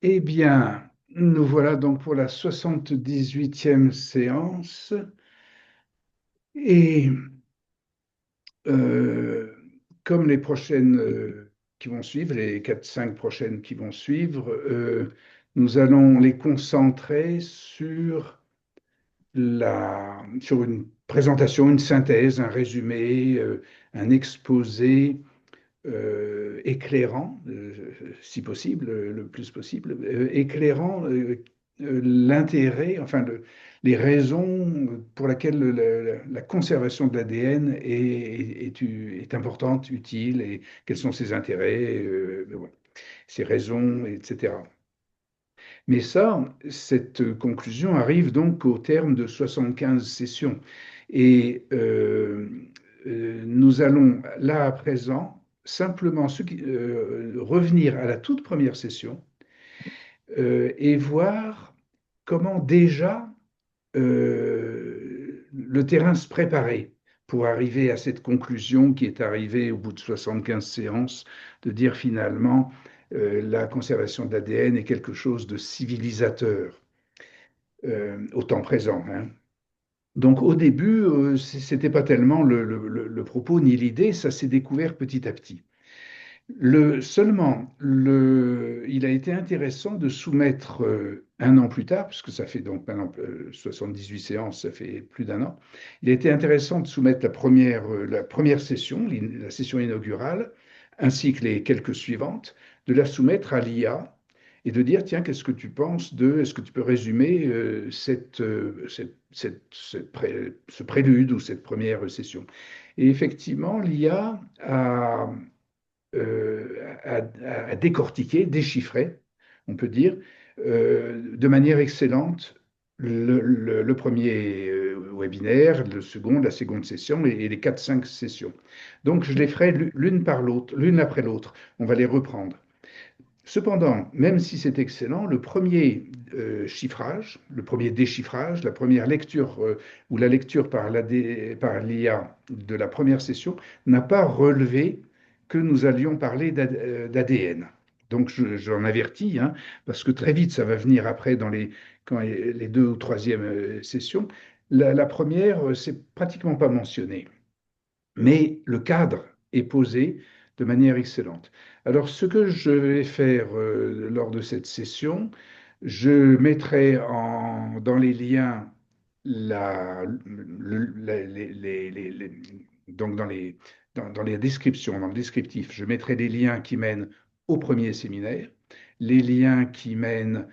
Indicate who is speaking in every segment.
Speaker 1: Eh bien, nous voilà donc pour la 78e séance. Et euh, comme les prochaines qui vont suivre, les 4 5 prochaines qui vont suivre, nous allons les concentrer sur une présentation, une synthèse, un résumé, un exposé éclairant, si possible, le plus possible, éclairant l'intérêt, enfin les raisons pour lesquelles la conservation de l'ADN est importante, utile, et quels sont ses intérêts, voilà, ses raisons, etc. Mais ça, cette conclusion arrive donc au terme de 75 sessions. Et nous allons là à présent simplement revenir à la toute première session et voir comment déjà le terrain se préparait pour arriver à cette conclusion qui est arrivée au bout de 75 séances, de dire finalement la conservation de l'ADN est quelque chose de civilisateur au temps présent, hein. Donc au début, c'était pas tellement le propos ni l'idée, ça s'est découvert petit à petit. Seulement, il a été intéressant de soumettre un an plus tard, puisque ça fait donc maintenant 78 séances, ça fait plus d'un an, il a été intéressant de soumettre la première session, la session inaugurale, ainsi que les quelques suivantes, de la soumettre à l'IA et de dire, tiens, qu'est-ce que tu penses est-ce que tu peux résumer ce prélude ou cette première session? Et effectivement, l'IA à décortiquer, déchiffrer, on peut dire, de manière excellente le premier webinaire, la seconde session et les 4 5 sessions. Donc, je les ferai l'une par l'autre, l'une après l'autre. On va les reprendre. Cependant, même si c'est excellent, le premier chiffrage, le premier déchiffrage, la première lecture ou la lecture par l'IA de la première session n'a pas relevé que nous allions parler d'ADN. Donc j'en avertis, hein, parce que très vite ça va venir après quand les deux ou troisième sessions. La première, c'est pratiquement pas mentionné, mais le cadre est posé de manière excellente. Alors, ce que je vais faire lors de cette session, je mettrai dans les liens donc dans les descriptions, dans le descriptif, je mettrai les liens qui mènent au premier séminaire, les liens qui mènent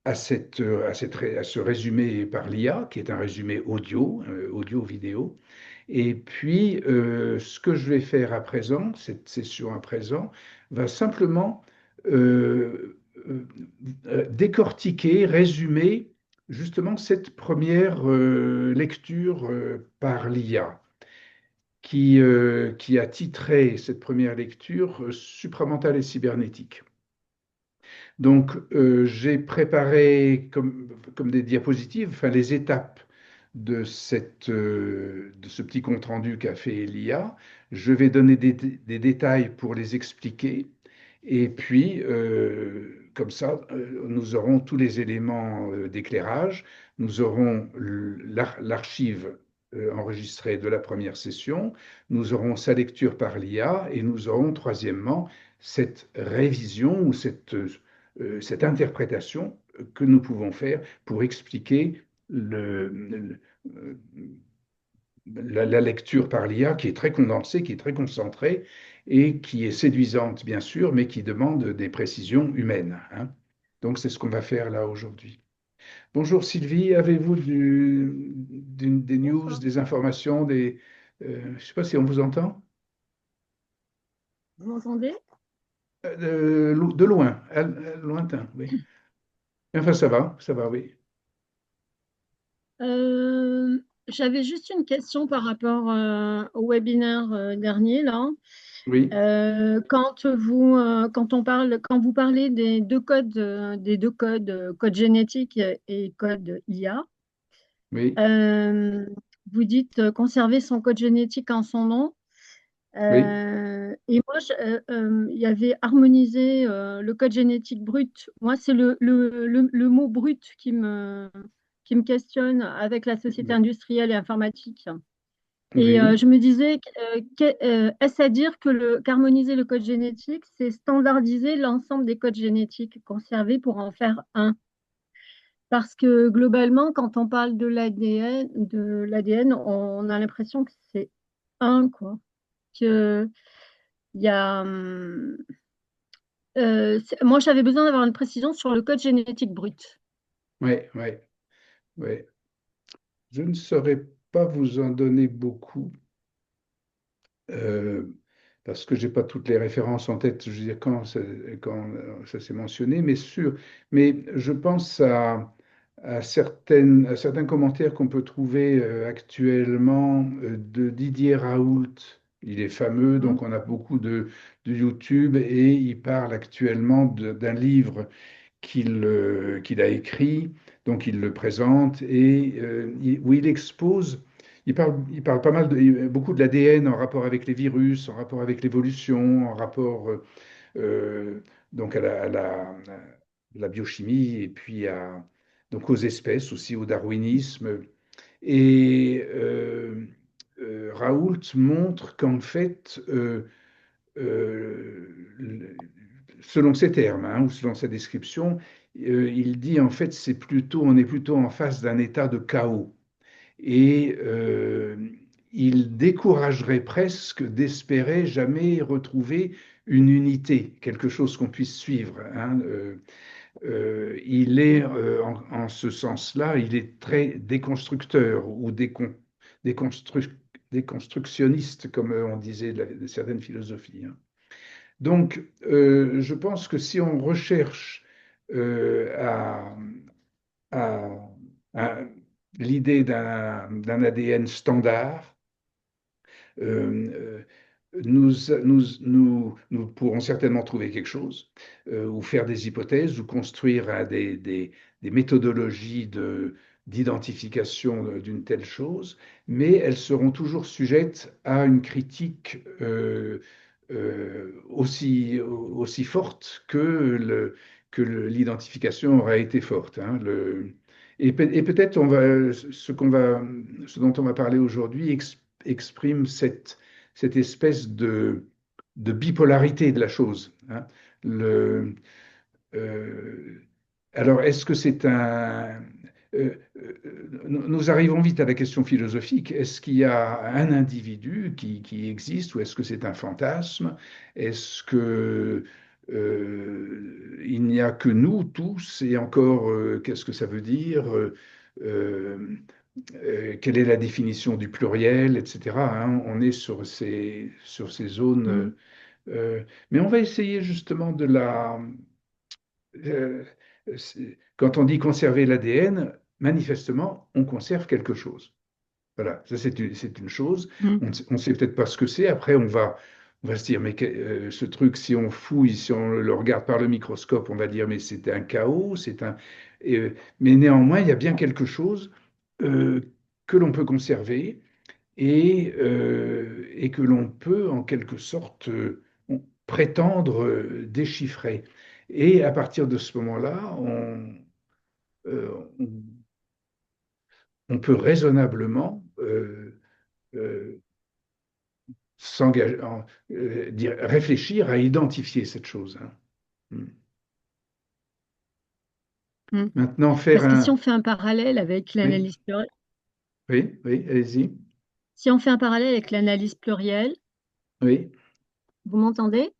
Speaker 1: à ce résumé par l'IA, qui est un résumé audio-vidéo, et puis, ce que je vais faire à présent, cette session à présent, va simplement euh, décortiquer, résumer justement cette première lecture par l'IA, qui a titré cette première lecture supramental et cybernétique. Donc, j'ai préparé comme des diapositives, enfin, les étapes de ce petit compte-rendu qu'a fait l'IA. Je vais donner des détails pour les expliquer. Et puis, comme ça, nous aurons tous les éléments d'éclairage. Nous aurons l'archive enregistrée de la première session. Nous aurons sa lecture par l'IA. Et nous aurons, troisièmement, cette révision ou cette interprétation que nous pouvons faire pour expliquer euh, la lecture par l'IA qui est très condensée, qui est très concentrée et qui est séduisante, bien sûr, mais qui demande des précisions humaines, hein. Donc, c'est ce qu'on va faire là aujourd'hui. Bonjour Sylvie, avez-vous des news,
Speaker 2: Bonsoir.
Speaker 1: des informations, je ne sais pas si on vous entend?
Speaker 2: Vous m'entendez?
Speaker 1: De loin, lointain, oui. Enfin, ça va, oui.
Speaker 2: Euh, J'avais juste une question par rapport au webinaire dernier là.
Speaker 1: Oui,
Speaker 2: Quand vous parlez des deux codes, code génétique et code IA,
Speaker 1: oui,
Speaker 2: euh, vous dites conserver son code génétique en son nom.
Speaker 1: Oui,
Speaker 2: Et moi, il y avait harmonisé le code génétique brut. Moi, c'est le mot brut qui me questionne avec la société industrielle et informatique. Et
Speaker 1: oui.
Speaker 2: je me disais, est-ce à dire que qu'harmoniser le code génétique, c'est standardiser l'ensemble des codes génétiques conservés pour en faire un? Parce que globalement, quand on parle de l'ADN, on a l'impression que c'est un, quoi. Que il y a, moi, j'avais besoin d'avoir une précision sur le code génétique brut.
Speaker 1: Oui, oui, oui. Je ne saurais pas vous en donner beaucoup. euh, Parce que j'ai pas toutes les références en tête, je veux dire, quand ça s'est mentionné, mais je pense à certains commentaires qu'on peut trouver actuellement de Didier Raoult. Il est fameux,
Speaker 2: Hein.
Speaker 1: donc on a beaucoup de YouTube et il parle actuellement d'un livre qu'il a écrit, donc il le présente et où il expose, il parle pas mal beaucoup de l'ADN en rapport avec les virus, en rapport avec l'évolution, en rapport donc à la biochimie et puis donc aux espèces aussi, au darwinisme. Et Raoult montre qu'en fait, euh, selon ses termes, hein, ou selon sa description, il dit en fait on est plutôt en face d'un état de chaos. Et il découragerait presque d'espérer jamais retrouver une unité, quelque chose qu'on puisse suivre, hein. Il est, en ce sens-là, il est très déconstructeur ou déconstru- déconstructionniste, comme on disait de certaines philosophies, hein. Donc, je pense que si on recherche euh, à, à- à l'idée d'un ADN standard, euh, nous pourrons certainement trouver quelque chose, ou faire des hypothèses, ou construire des méthodologies d'identification d'une telle chose, mais elles seront toujours sujettes à une critique aussi forte que l'identification aura été forte, hein. Et peut-être ce dont on va parler aujourd'hui exprime cette espèce de bipolarité de la chose, hein. Le, euh, alors, est-ce que c'est un... nous arrivons vite à la question philosophique. Est-ce qu'il y a un individu qui existe ou est-ce que c'est un fantasme? Est-ce que il n'y a que nous tous et encore, qu'est-ce que ça veut dire? Euh, Quelle est la définition du pluriel, etc., hein. On est sur ces zones.
Speaker 2: Mm.
Speaker 1: Mais on va essayer justement euh, quand on dit conserver l'ADN, manifestement, on conserve quelque chose. Voilà, ça c'est une chose.
Speaker 2: Mm.
Speaker 1: On ne sait peut-être pas ce que c'est. Après, on va se dire, mais ce truc, si on fouille, si on le regarde par le microscope, on va dire, mais c'est un chaos, mais néanmoins, il y a bien quelque chose euh, que l'on peut conserver et que l'on peut en quelque sorte prétendre déchiffrer. Et à partir de ce moment-là, on peut raisonnablement s'engager, réfléchir à identifier cette chose, hein. Hmm.
Speaker 2: Mm.
Speaker 1: Maintenant, faire
Speaker 2: Parce que si
Speaker 1: un...
Speaker 2: on fait un parallèle avec
Speaker 1: Oui,
Speaker 2: l'analyse plurielle,
Speaker 1: oui, oui, allez-y.
Speaker 2: si on fait un parallèle avec l'analyse plurielle,
Speaker 1: Oui,
Speaker 2: vous m'entendez?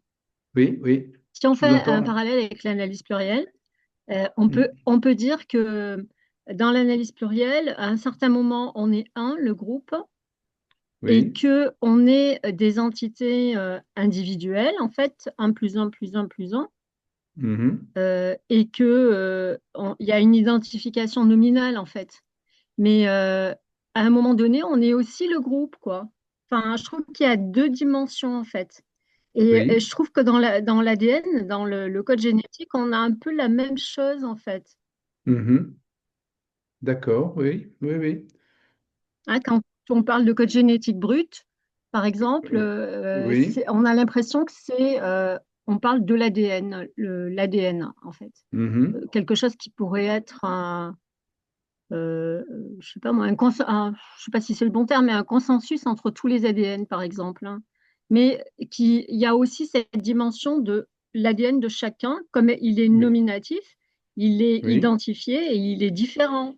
Speaker 1: oui, oui,
Speaker 2: Si on
Speaker 1: je vous
Speaker 2: fait un
Speaker 1: entends.
Speaker 2: parallèle avec l'analyse plurielle,
Speaker 1: Hmm.
Speaker 2: on peut dire que dans l'analyse plurielle, à un certain moment, on est un, le groupe, et
Speaker 1: Oui,
Speaker 2: que on est des entités individuelles, en fait, un plus un plus un plus un,
Speaker 1: mhm,
Speaker 2: et que il y a une identification nominale, en fait. Mais à un moment donné, on est aussi le groupe, quoi. Enfin, je trouve qu'il y a deux dimensions, en fait. Et
Speaker 1: oui,
Speaker 2: je trouve que dans l'ADN, dans le code génétique, on a un peu la même chose, en fait.
Speaker 1: mhm. D'accord, oui, oui, oui.
Speaker 2: Hein, quand on parle de code génétique brut, Par exemple,
Speaker 1: Oui.
Speaker 2: on a l'impression que on parle de l'ADN, l'ADN en fait.
Speaker 1: Mhm.
Speaker 2: Quelque chose qui pourrait être euh, je sais pas moi, je sais pas si c'est le bon terme, mais un consensus entre tous les ADN, par exemple, hein. Mais il y a aussi cette dimension de l'ADN de chacun, comme il est
Speaker 1: Oui.
Speaker 2: nominatif, il est
Speaker 1: Oui.
Speaker 2: identifié et il est différent.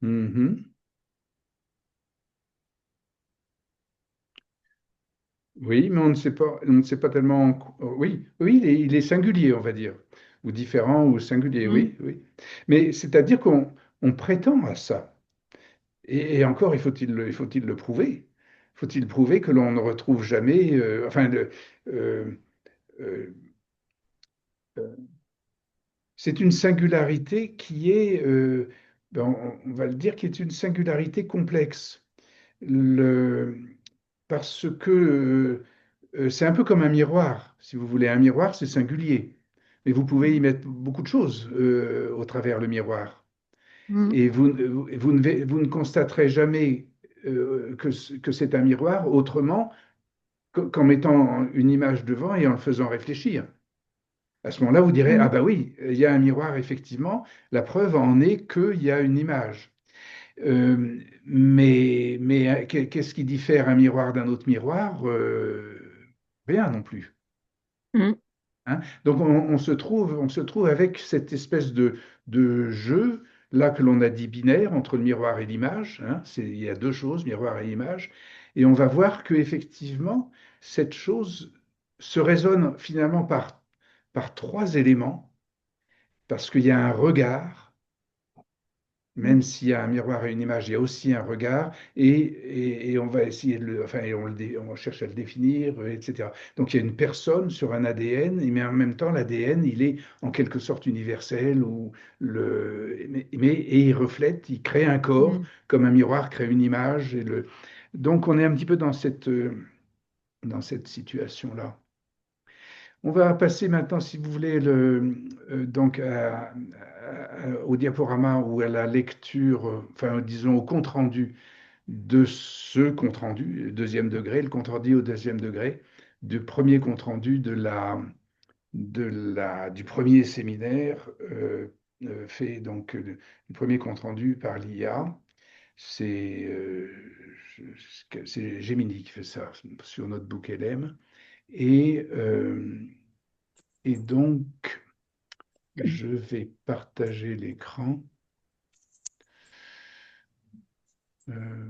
Speaker 1: Mhm. Oui, mais on ne sait pas tellement. Oui, oui, il est singulier, on va dire, ou différent ou singulier,
Speaker 2: Mm.
Speaker 1: oui, oui. Mais c'est-à-dire qu'on prétend à ça. Et encore, il faut-il le prouver? Faut-il prouver que l'on ne retrouve jamais, euh, euh, euh, c'est une singularité qui est, ben, on va le dire, qui est une singularité complexe. Le, Parce que c'est un peu comme un miroir. Si vous voulez, un miroir, c'est singulier. Mais vous pouvez y
Speaker 2: Mm.
Speaker 1: mettre beaucoup de choses au travers le miroir.
Speaker 2: Mm.
Speaker 1: Et vous ne constaterez jamais que c'est un miroir autrement qu'en mettant une image devant et en le faisant réfléchir. À ce moment-là, vous direz, ah
Speaker 2: Mm.
Speaker 1: bah oui, il y a un miroir, effectivement. La preuve en est qu'il y a une image. Mais qu'est-ce qui diffère un miroir d'un autre miroir? Rien non plus.
Speaker 2: Mm.
Speaker 1: Hein. Donc on se trouve avec cette espèce de jeu, là que l'on a dit binaire, entre le miroir et l'image. Hein. Il y a deux choses, miroir et image. Et on va voir que effectivement, cette chose se résonne finalement par trois éléments, parce qu'il y a un regard. Même
Speaker 2: Mm.
Speaker 1: s'il y a un miroir et une image, il y a aussi un regard, et on va essayer enfin, et on cherche à le définir, etc. Donc il y a une personne sur un ADN, mais en même temps, l'ADN, il est en quelque sorte universel, et il reflète, il crée un corps,
Speaker 2: Mm.
Speaker 1: comme un miroir crée une image. Donc on est un petit peu dans cette situation-là. On va passer maintenant, si vous voulez, donc au diaporama ou à la lecture, enfin disons au compte-rendu de ce compte-rendu, deuxième degré, le compte-rendu au deuxième degré, du premier compte-rendu du premier séminaire fait donc du premier compte-rendu par l'IA. C'est c'est Gemini qui fait ça sur notre book LM. Et, euh, et donc, je vais partager l'écran. euh,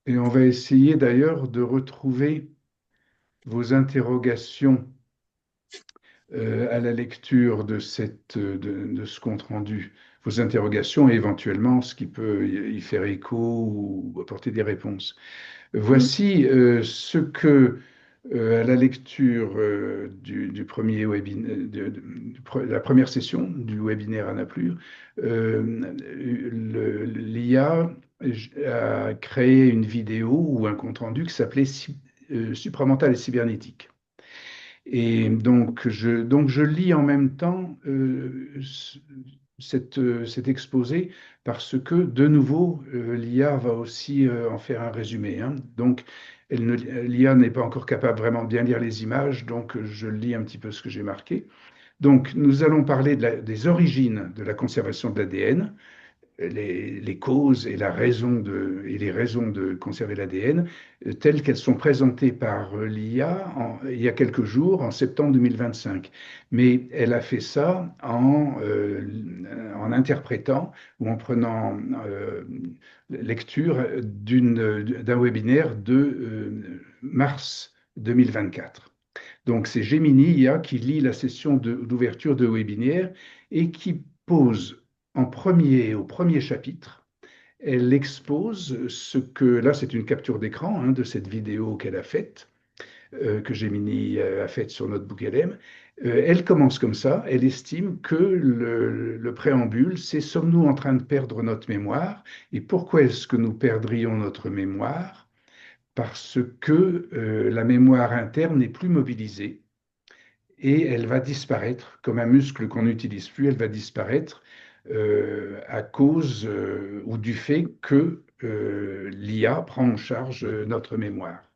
Speaker 1: et on va essayer d'ailleurs de retrouver vos interrogations à la lecture de ce compte-rendu. Vos interrogations et éventuellement ce qui peut y faire écho ou apporter des réponses.
Speaker 2: Mm.
Speaker 1: Voici ce que, à la lecture du premier la première session du webinaire à Naples, l'IA a créé une vidéo ou un compte-rendu qui s'appelait Supramental et cybernétique. Et donc je lis en même temps cet exposé parce que, de nouveau, l'IA va aussi en faire un résumé. Hein. Donc, l'IA n'est pas encore capable vraiment de bien lire les images, donc je lis un petit peu ce que j'ai marqué. Donc, nous allons parler des origines de la conservation de l'ADN, les causes et les raisons de conserver l'ADN telles qu'elles sont présentées par l'IA il y a quelques jours, en septembre 2025. Mais elle a fait ça en interprétant ou en prenant lecture d'un webinaire de mars 2024. Donc, c'est Gemini IA qui lit la session d'ouverture de webinaire et qui pose au premier chapitre, elle expose ce que, là c'est une capture d'écran de cette vidéo qu'elle a faite, que Gemini a faite sur notre LM. Elle commence comme ça, elle estime que le préambule, c'est sommes-nous en train de perdre notre mémoire? Et pourquoi est-ce que nous perdrions notre mémoire? Parce que la mémoire interne n'est plus mobilisée et elle va disparaître comme un muscle qu'on n'utilise plus, elle va disparaître à cause ou du fait que l'IA prend en charge notre mémoire.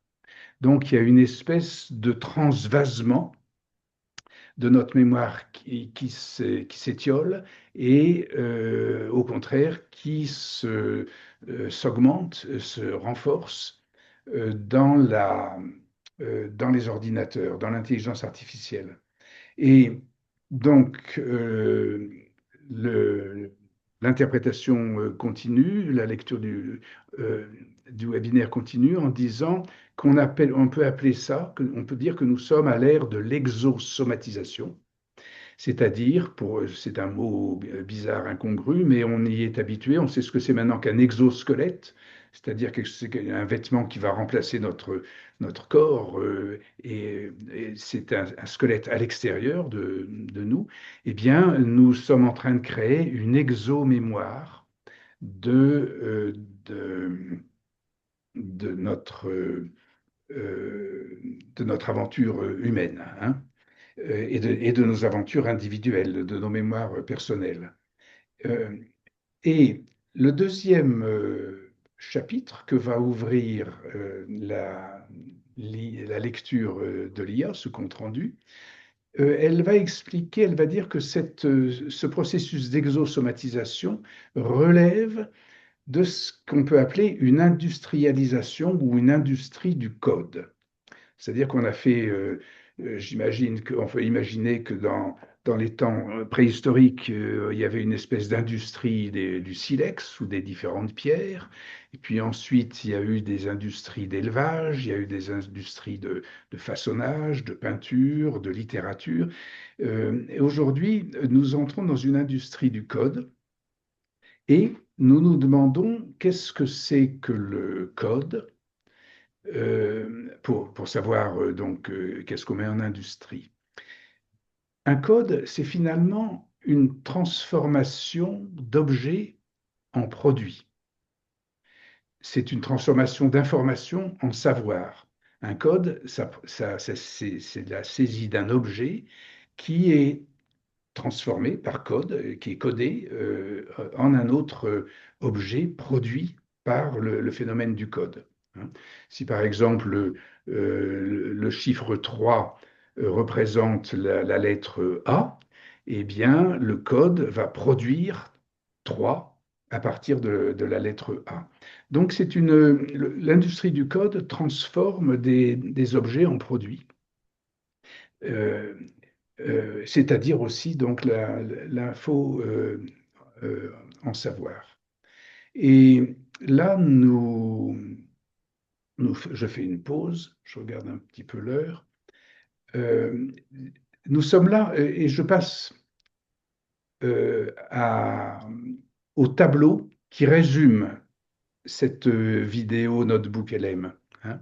Speaker 1: Donc il y a une espèce de transvasement de notre mémoire qui s'étiole et au contraire s'augmente, se renforce dans dans les ordinateurs, dans l'intelligence artificielle. Et donc, le- l'interprétation continue, la lecture du webinaire continue en disant on peut appeler ça, on peut dire que nous sommes à l'ère de l'exosomatisation. C'est-à-dire, c'est un mot bizarre, incongru, mais on y est habitué, on sait ce que c'est maintenant qu'un exosquelette, c'est-à-dire que c'est un vêtement qui va remplacer notre corps, et c'est un squelette à l'extérieur de nous. Eh bien, nous sommes en train de créer une exomémoire de, euh, de, de notre, de notre aventure humaine, hein, et de nos aventures individuelles, de nos mémoires personnelles. Euh, et le deuxième chapitre que va ouvrir la lecture de l'IA, ce compte-rendu, elle va expliquer, elle va dire que ce processus d'exosomatisation relève de ce qu'on peut appeler une industrialisation ou une industrie du code. C'est-à-dire qu'on a fait, j'imagine qu'on peut imaginer que dans les temps préhistoriques, il y avait une espèce d'industrie du silex ou des différentes pierres. Et puis ensuite, il y a eu des industries d'élevage, il y a eu des industries de façonnage, de peinture, de littérature. Et aujourd'hui, nous entrons dans une industrie du code et nous nous demandons qu'est-ce que c'est que le code pour savoir donc qu'est-ce qu'on met en industrie. Un code, c'est finalement une transformation d'objets en produits. C'est une transformation d'information en savoir. Un code, c'est la saisie d'un objet qui est transformé par code, qui est codé en un autre objet produit par le phénomène du code, hein. Si par exemple le chiffre 3 représente la lettre A, eh bien le code va produire 3 à partir de la lettre A. Donc l'industrie du code transforme des objets en produits. Euh, C'est-à-dire aussi donc l'info en savoir. Et là, je fais une pause, je regarde un petit peu l'heure. Euh, Nous sommes là et je passe euh, à- au tableau qui résume cette vidéo Notebook LM, hein.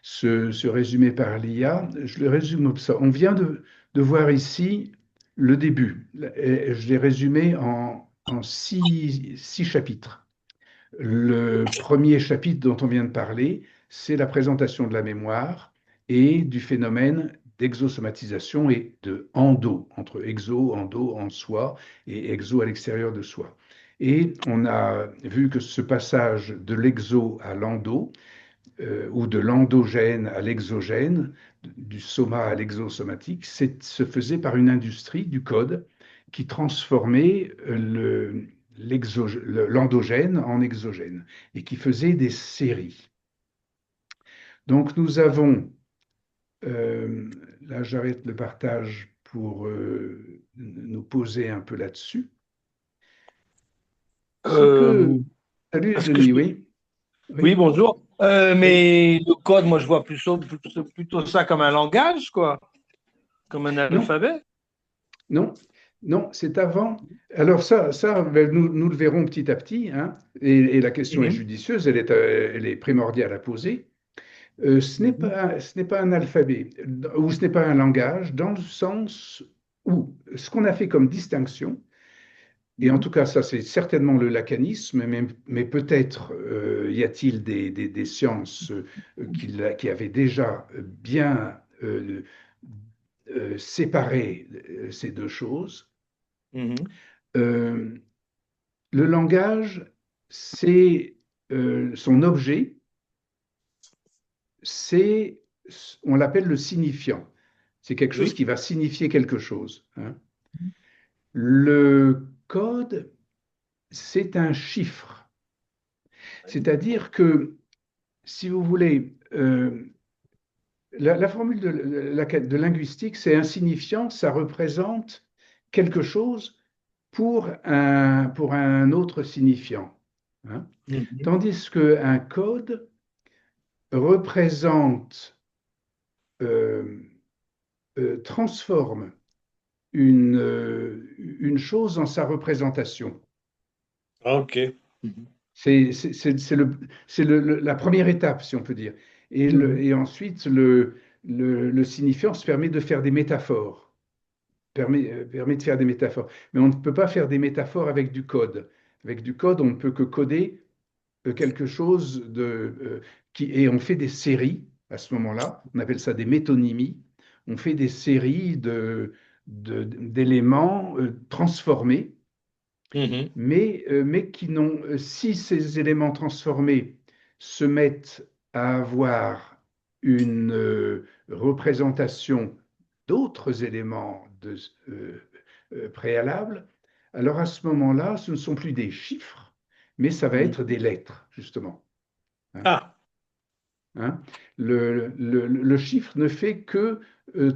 Speaker 1: Ce résumé par l'IA, je le résume comme ça. On vient de voir ici le début. Et je l'ai résumé en six chapitres. Le premier chapitre dont on vient de parler, c'est la présentation de la mémoire et du phénomène d'exosomatisation et de endo, entre exo, endo, en soi, et exo à l'extérieur de soi. Et on a vu que ce passage de l'exo à l'endo, ou de l'endogène à l'exogène, du soma à l'exosomatique, se faisait par une industrie du code qui transformait l'endogène en exogène et qui faisait des séries. Donc nous avons, là j'arrête le partage pour nous poser un peu là-dessus. Ce
Speaker 3: Euh,
Speaker 1: que... Salut
Speaker 3: Est-ce que
Speaker 1: Denis, oui.
Speaker 3: Oui,
Speaker 1: Oui,
Speaker 3: bonjour.
Speaker 1: oui.
Speaker 3: Mais le code, moi, je vois plutôt ça comme un langage, quoi, comme un
Speaker 1: Non,
Speaker 3: alphabet.
Speaker 1: non, non, c'est avant. Alors ça ben, nous le verrons petit à petit, hein, et la question est
Speaker 3: Mhm.
Speaker 1: judicieuse, elle est primordiale à poser.
Speaker 3: Mhm.
Speaker 1: Ce n'est pas un alphabet, ou ce n'est pas un langage, dans le sens où ce qu'on a fait comme distinction, et en
Speaker 3: Mhm.
Speaker 1: tout cas ça c'est certainement le lacanisme, mais peut-être y a-t-il des sciences qui avaient déjà bien séparé ces deux choses.
Speaker 3: Mhm.
Speaker 1: Euh, Le langage, c'est son objet, c'est, on l'appelle le signifiant. C'est quelque chose
Speaker 3: Oui.
Speaker 1: qui va signifier quelque chose, hein. Le code, c'est un chiffre. C'est-à-dire que, si vous voulez, la formule de linguistique, c'est un signifiant, ça représente quelque chose pour un autre signifiant, hein.
Speaker 3: Mhm.
Speaker 1: Tandis qu'un code représente, euh, transforme une chose dans sa représentation.
Speaker 3: Ah, ok. Mhm.
Speaker 1: C'est la première étape, si on peut dire.
Speaker 3: Mhm.
Speaker 1: Et ensuite, le signifiant se permet de faire des métaphores, permet de faire des métaphores. Mais on ne peut pas faire des métaphores avec du code. Avec du code, on ne peut que coder quelque chose et on fait des séries à ce moment-là. On appelle ça des métonymies. On fait des séries d'éléments transformés,
Speaker 3: Mhm.
Speaker 1: mais qui n'ont, si ces éléments transformés se mettent à avoir une représentation d'autres éléments préalables, alors à ce moment-là, ce ne sont plus des chiffres, mais ça va être
Speaker 3: Mhm.
Speaker 1: des lettres, justement, hein.
Speaker 3: Ah,
Speaker 1: Hein. Le chiffre ne fait que euh,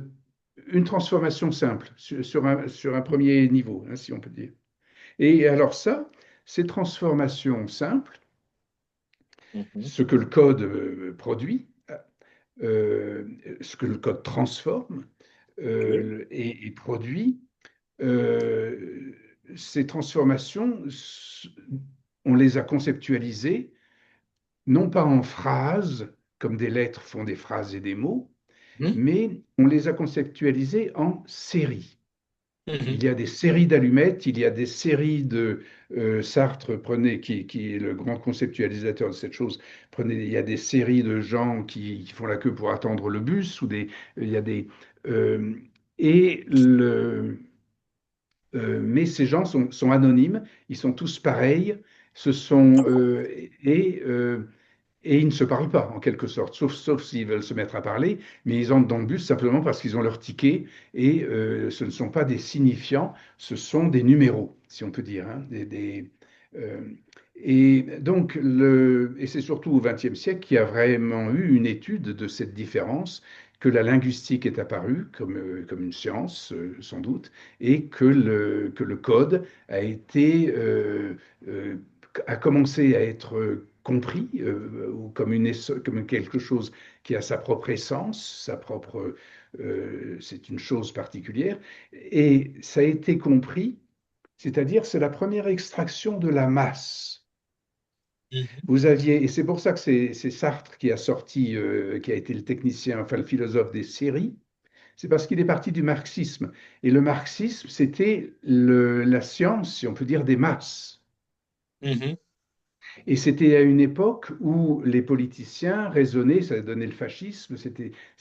Speaker 1: une transformation simple sur un premier niveau, hein, si on peut dire. Et alors ça, ces transformations simples,
Speaker 3: mhm.
Speaker 1: ce que le code produit, euh, ce que le code transforme
Speaker 3: Oui.
Speaker 1: et produit, euh, ces transformations, on les a conceptualisées non pas en phrases, comme des lettres font des phrases et des mots,
Speaker 3: Mhm.
Speaker 1: mais on les a conceptualisées en séries.
Speaker 3: Mhm.
Speaker 1: Il y a des séries d'allumettes, il y a des séries de Sartre qui est le grand conceptualisateur de cette chose, il y a des séries de gens qui font la queue pour attendre le bus, il y a des euh, et mais ces gens sont anonymes, ils sont tous pareils, ce sont et ils ne se parlent pas, en quelque sorte, sauf s'ils veulent se mettre à parler, mais ils entrent dans le bus simplement parce qu'ils ont leur ticket et ce ne sont pas des signifiants, ce sont des numéros, si on peut dire, hein, euh, et donc, et c'est surtout au XXe siècle qu'il y a vraiment eu une étude de cette différence, que la linguistique est apparue comme une science, sans doute, et que le code a été euh, a commencé à être compris ou comme quelque chose qui a sa propre essence, c'est une chose particulière, et ça a été compris, c'est-à-dire c'est la première extraction de la masse.
Speaker 3: Mhm.
Speaker 1: Vous aviez, et c'est pour ça que c'est Sartre qui a sorti, qui a été le technicien, enfin le philosophe des séries, c'est parce qu'il est parti du marxisme. Et le marxisme, c'était la science, si on peut dire, des masses.
Speaker 3: Mhm.
Speaker 1: Et c'était à une époque où les politiciens raisonnaient, ça a donné le fascisme,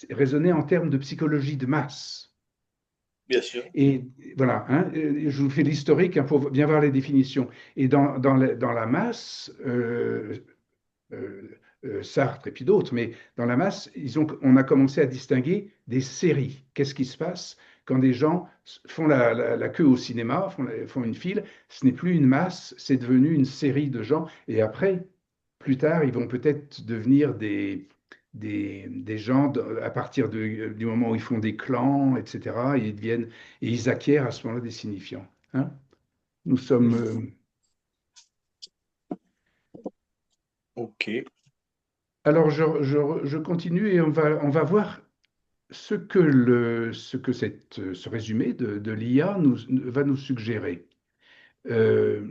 Speaker 1: raisonnaient en termes de psychologie de masse.
Speaker 3: Bien sûr.
Speaker 1: Et voilà, hein, je vous fais l'historique hein, pour bien voir les définitions. Et dans la masse, euh, Sartre et puis d'autres, mais dans la masse, on a commencé à distinguer des séries. Qu'est-ce qui se passe quand des gens font la queue au cinéma, font une file? Ce n'est plus une masse, c'est devenu une série de gens. Et après, plus tard, ils vont peut-être devenir des gens à partir du moment où ils font des clans, etc. Et ils acquièrent à ce moment-là des signifiants, hein. Nous sommes.
Speaker 3: Ok.
Speaker 1: Alors, je continue et on va voir ce que ce résumé de l'IA va nous suggérer. Euh,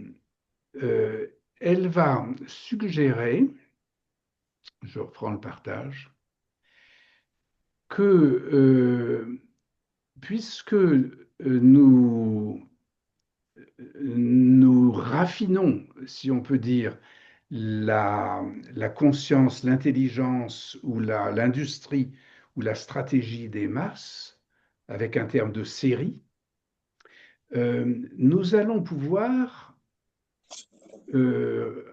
Speaker 1: euh, Elle va suggérer, je reprends le partage, que puisque nous raffinons, si on peut dire, la, la conscience, l'intelligence ou l'industrie ou la stratégie des masses, avec un terme de série, nous allons pouvoir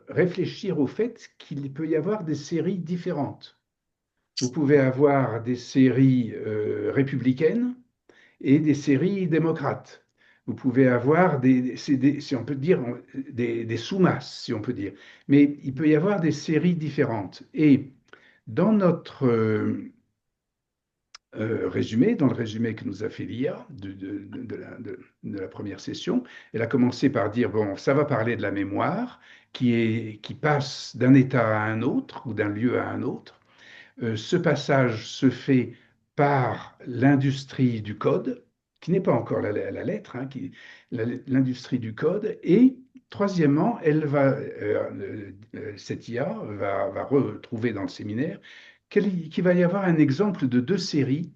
Speaker 1: réfléchir au fait qu'il peut y avoir des séries différentes. Vous pouvez avoir des séries républicaines et des séries démocrates. Vous pouvez avoir si on peut dire, des sous-masses, si on peut dire. Mais il peut y avoir des séries différentes. Et dans notre résumé, dans le résumé que nous a fait l'IA de la première session, elle a commencé par dire, bon, ça va parler de la mémoire qui passe d'un état à un autre ou d'un lieu à un autre. Ce passage se fait par l'industrie du code, qui n'est pas encore la lettre, hein, l'industrie du code. Et troisièmement, cette IA va retrouver dans le séminaire qu'il va y avoir un exemple de deux séries.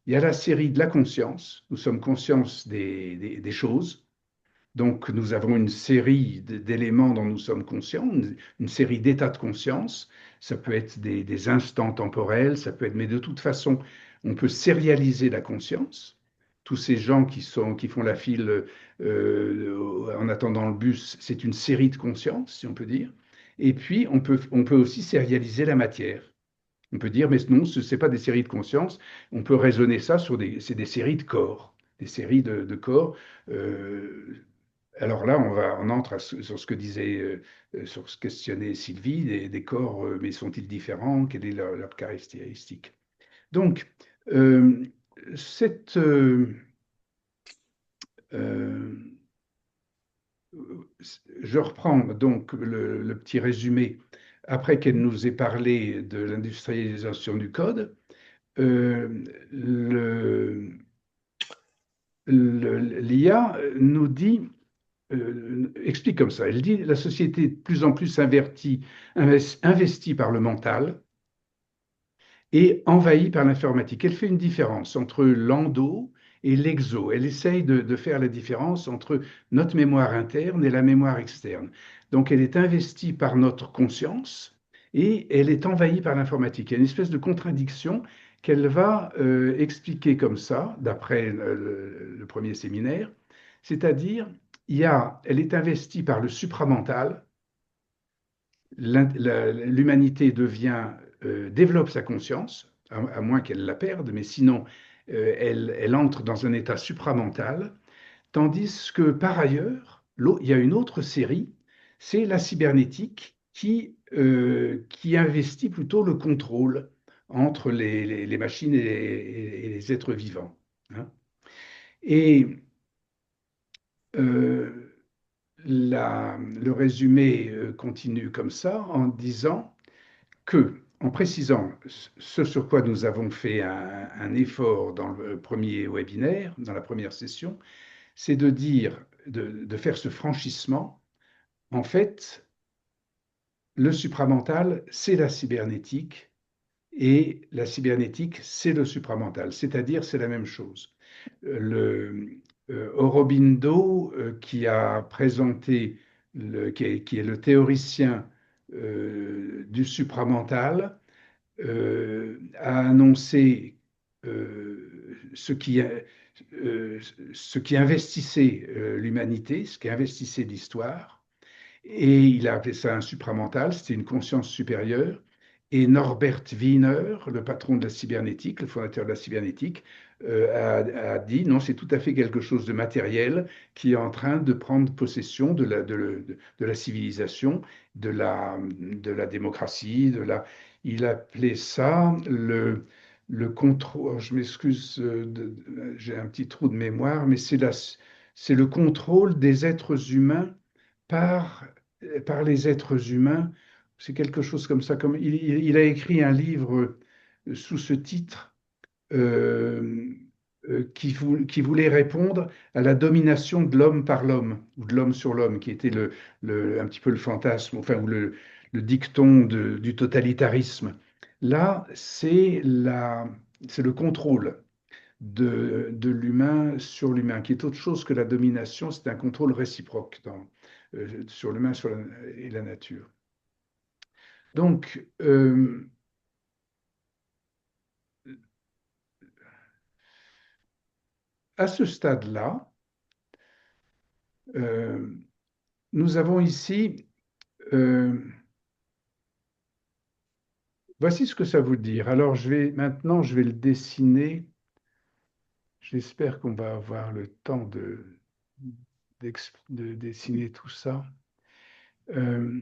Speaker 1: Il y a la série de la conscience, nous sommes conscients des choses, donc, nous avons une série d'éléments dont nous sommes conscients, une série d'états de conscience. Ça peut être des instants temporels, ça peut être, mais de toute façon, on peut sérialiser la conscience. Tous ces gens qui font la file en attendant le bus, c'est une série de conscience, si on peut dire. Et puis, on peut aussi sérialiser la matière. On peut dire, mais non, ce n'est pas des séries de conscience. On peut raisonner ça c'est des séries de corps, des séries de corps. Alors là, on entre sur ce que disait, sur ce questionnait Sylvie, des corps, mais sont-ils différents? Quelle est leur caractéristique? Donc, euh, cette, euh, je reprends donc le petit résumé après qu'elle nous ait parlé de l'industrialisation du code. Euh, le- L'IA nous dit explique comme ça. Elle dit la société est de plus en plus investie par le mental et envahie par l'informatique. Elle fait une différence entre l'endo et l'exo. Elle essaye de faire la différence entre notre mémoire interne et la mémoire externe. Donc elle est investie par notre conscience et elle est envahie par l'informatique. Il y a une espèce de contradiction qu'elle va expliquer comme ça, d'après le premier séminaire, c'est-à-dire elle est investie par le supramental. L'humanité développe sa conscience, à moins qu'elle la perde, mais sinon, elle entre dans un état supramental, tandis que par ailleurs, il y a une autre série, c'est la cybernétique qui investit plutôt le contrôle entre les machines et les êtres vivants, hein. Et euh, le résumé continue comme ça en disant en précisant ce sur quoi nous avons fait un effort dans le premier webinaire, dans la première session, c'est de dire, de faire ce franchissement. En fait, le supramental, c'est la cybernétique et la cybernétique, c'est le supramental, c'est-à-dire c'est la même chose. Aurobindo, qui a présenté, qui est le théoricien du supramental, a annoncé ce qui investissait l'humanité, ce qui investissait l'histoire, et il a appelé ça un supramental, c'était une conscience supérieure. Et Norbert Wiener, le patron de la cybernétique, le fondateur de la cybernétique, a dit non, c'est tout à fait quelque chose de matériel qui est en train de prendre possession de la civilisation, de la démocratie, il appelait ça le contrôle. Je m'excuse, j'ai un petit trou de mémoire, mais c'est le contrôle des êtres humains par, par les êtres humains. C'est quelque chose comme ça. Il a écrit un livre sous ce titre qui voulait répondre à la domination de l'homme par l'homme, ou de l'homme sur l'homme, qui était un petit peu le fantasme, enfin, ou le dicton du totalitarisme. Là, c'est le contrôle de l'humain sur l'humain, qui est autre chose que la domination, c'est un contrôle réciproque sur l'humain et la nature. Donc, à ce stade-là, nous avons ici Euh, Voici ce que ça veut dire. Alors, maintenant, je vais le dessiner. J'espère qu'on va avoir le temps de dessiner tout ça. Euh,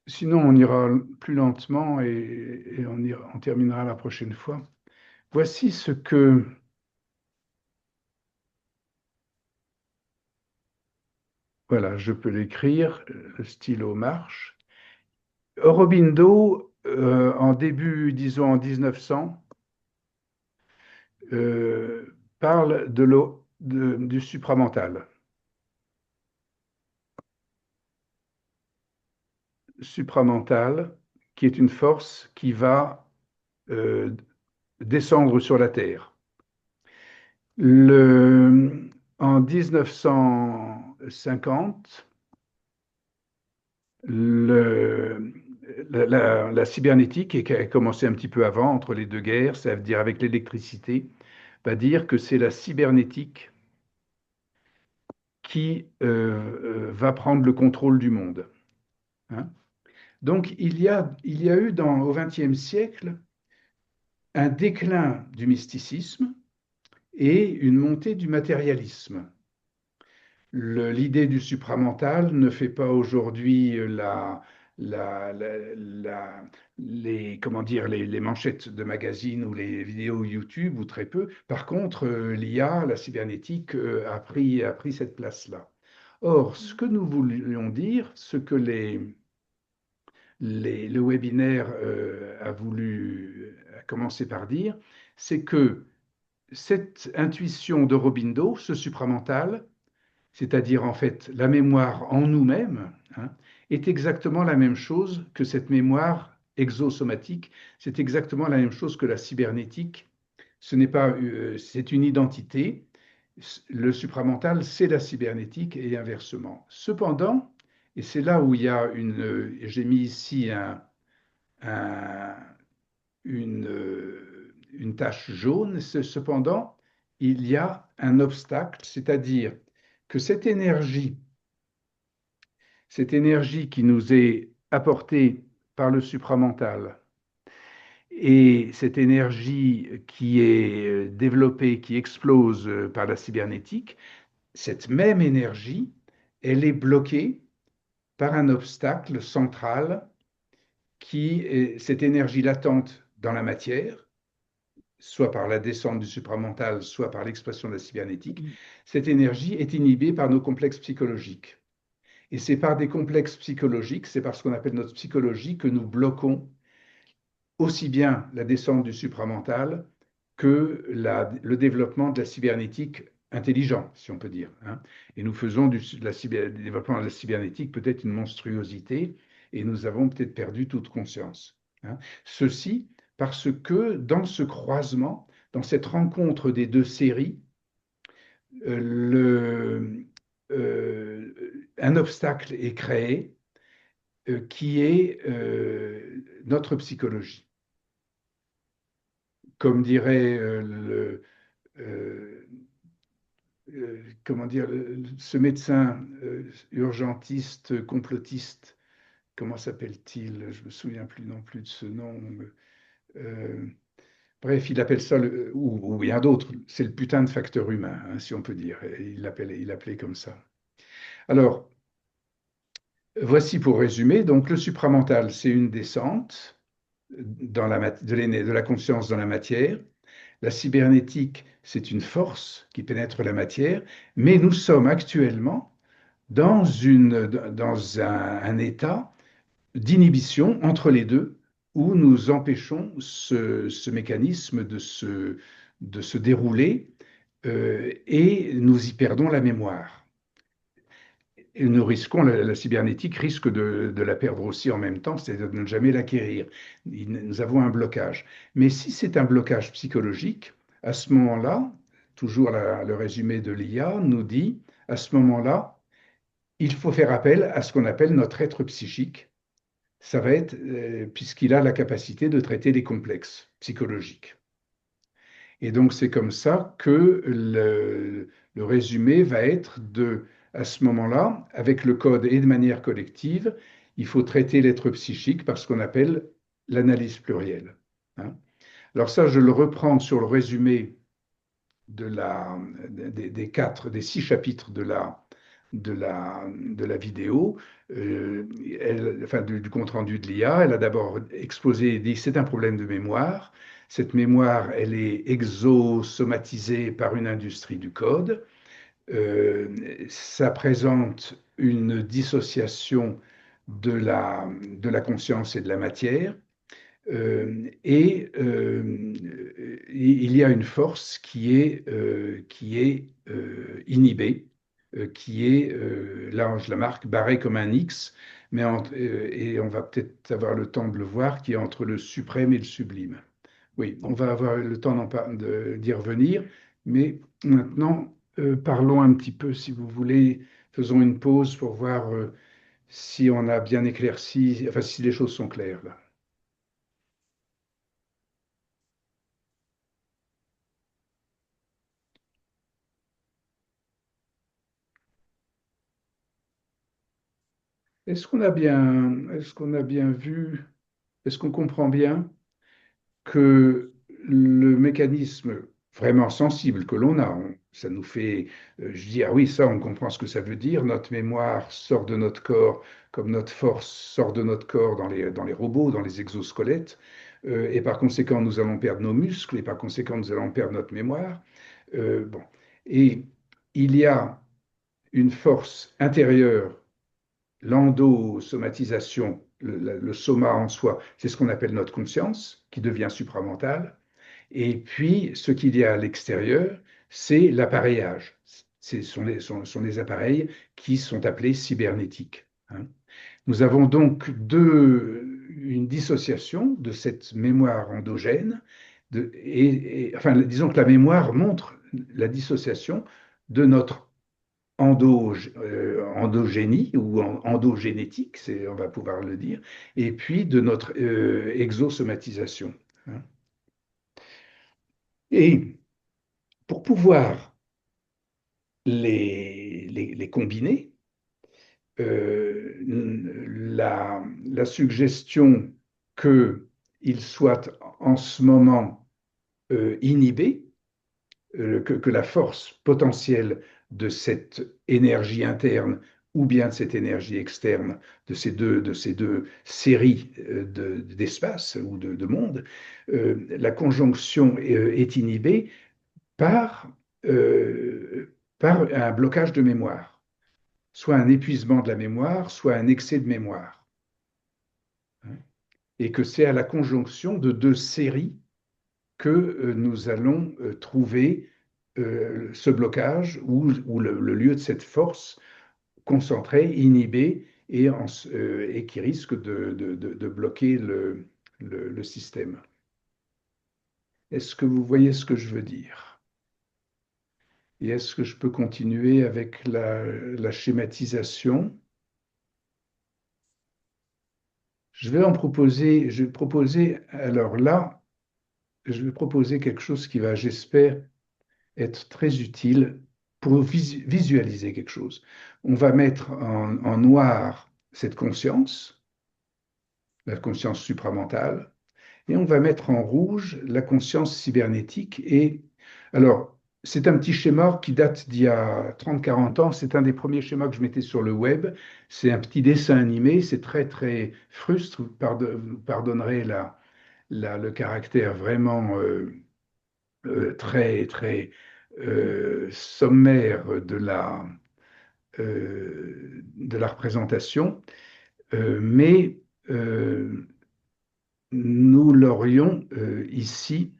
Speaker 1: Sinon, on ira plus lentement et on terminera la prochaine fois. Voici ce que... Voilà, je peux l'écrire, le stylo marche. Aurobindo, en début, disons en 1900, parle du supramental. Supramental, qui est une force qui va euh, descendre sur la Terre. En 1950, le, la cybernétique, et qui a commencé un petit peu avant, entre les deux guerres, ça veut dire avec l'électricité, va dire que c'est la cybernétique qui va prendre le contrôle du monde. Hein. Donc il y a eu au XXe siècle un déclin du mysticisme et une montée du matérialisme. L'idée du supramental ne fait pas aujourd'hui comment dire, les manchettes de magazines ou les vidéos YouTube, ou très peu. Par contre, l'IA, la cybernétique, a pris cette place-là. Or, ce que nous voulions dire, ce que le webinaire a commencé par dire, c'est que cette intuition de Robindo, ce supramental, c'est-à-dire en fait la mémoire en nous-mêmes, hein, est exactement la même chose que cette mémoire exosomatique, c'est exactement la même chose que la cybernétique. Ce n'est pas, c'est une identité. Le supramental, c'est la cybernétique et inversement. Cependant, et c'est là où il y a j'ai mis ici un, une tache jaune, cependant, il y a un obstacle, c'est-à-dire que cette énergie qui nous est apportée par le supramental et cette énergie qui est développée, qui explose par la cybernétique, cette même énergie, elle est bloquée par un obstacle central qui est cette énergie latente dans la matière, soit par la descente du supramental, soit par l'expression de la cybernétique. Cette énergie est inhibée par nos complexes psychologiques. Et c'est par des complexes psychologiques, c'est par ce qu'on appelle notre psychologie que nous bloquons aussi bien la descente du supramental que le développement de la cybernétique intelligent, si on peut dire. Hein. Et nous faisons du développement de la cybernétique peut-être une monstruosité et nous avons peut-être perdu toute conscience. Hein. Ceci parce que dans ce croisement, dans cette rencontre des deux séries, un obstacle est créé qui est notre psychologie. Comme dirait euh, comment dire, ce médecin urgentiste, complotiste, comment s'appelle-t-il? Je me souviens plus non plus de ce nom. Euh, Bref, il appelle ça, ou bien d'autres, c'est le putain de facteur humain, hein, si on peut dire. Et il l'appelait comme ça. Alors, voici pour résumer. Donc, le supramental, c'est une descente de la conscience dans la matière. La cybernétique, c'est une force qui pénètre la matière, mais nous sommes actuellement dans un état d'inhibition entre les deux, où nous empêchons ce mécanisme de se dérouler et nous y perdons la mémoire. Et nous risquons, la cybernétique risque de la perdre aussi en même temps, c'est-à-dire de ne jamais l'acquérir. Nous avons un blocage. Mais si c'est un blocage psychologique, à ce moment-là, toujours le résumé de l'IA nous dit, à ce moment-là, il faut faire appel à ce qu'on appelle notre être psychique. Ça va être, puisqu'il a la capacité de traiter les complexes psychologiques. Et donc, c'est comme ça que le résumé va être à ce moment-là, avec le code et de manière collective, il faut traiter l'être psychique par ce qu'on appelle l'analyse plurielle. Hein. Alors ça, je le reprends sur le résumé des 6 chapitres de la vidéo, enfin du compte-rendu de l'IA. Elle a d'abord exposé et dit c'est un problème de mémoire. Cette mémoire, elle est exosomatisée par une industrie du code. Ça présente une dissociation de la conscience et de la matière. Il y a une force qui est inhibée, qui est, là je la marque, barrée comme un X, et on va peut-être avoir le temps de le voir, qui est entre le suprême et le sublime. Oui, on va avoir le temps d'y revenir, mais maintenant, parlons un petit peu, si vous voulez, faisons une pause pour voir si on a bien éclairci, enfin si les choses sont claires là. Est-ce qu'on a bien vu, est-ce qu'on comprend bien que le mécanisme vraiment sensible que l'on a, ça nous fait, je dis, ah oui, ça, on comprend ce que ça veut dire, notre mémoire sort de notre corps comme notre force sort de notre corps dans les robots, dans les exosquelettes, et par conséquent, nous allons perdre nos muscles, et par conséquent, nous allons perdre notre mémoire. Bon. Et il y a une force intérieure, l'endosomatisation, le soma en soi, c'est ce qu'on appelle notre conscience, qui devient supramentale. Et puis, ce qu'il y a à l'extérieur, c'est l'appareillage. Ce sont les appareils qui sont appelés cybernétiques. Hein. Nous avons donc une dissociation de cette mémoire endogène, enfin, disons que la mémoire montre la dissociation de notre endogénie ou endogénétique, on va pouvoir le dire, et puis de notre exosomatisation. Hein. Et pour pouvoir les combiner, la suggestion qu'ils soient en ce moment inhibés, que la force potentielle de cette énergie interne ou bien de cette énergie externe, de ces deux séries d'espace ou de mondes, la conjonction est inhibée par, par un blocage de mémoire, soit un épuisement de la mémoire, soit un excès de mémoire. Et que c'est à la conjonction de deux séries que nous allons trouver ce blocage ou le lieu de cette force concentrée, inhibée et qui risque de bloquer le système. Est-ce que vous voyez ce que je veux dire? Et est-ce que je peux continuer avec la schématisation? Je vais proposer, alors là, je vais proposer quelque chose qui va, j'espère, être très utile pour visualiser quelque chose. On va mettre en noir cette conscience, la conscience supramentale, et on va mettre en rouge la conscience cybernétique. Et alors, c'est un petit schéma qui date d'il y a 30-40 ans. C'est un des premiers schémas que je mettais sur le web. C'est un petit dessin animé. C'est très, très frustre. Vous pardonnerez le caractère vraiment très, très sommaire de la représentation, mais nous l'aurions ici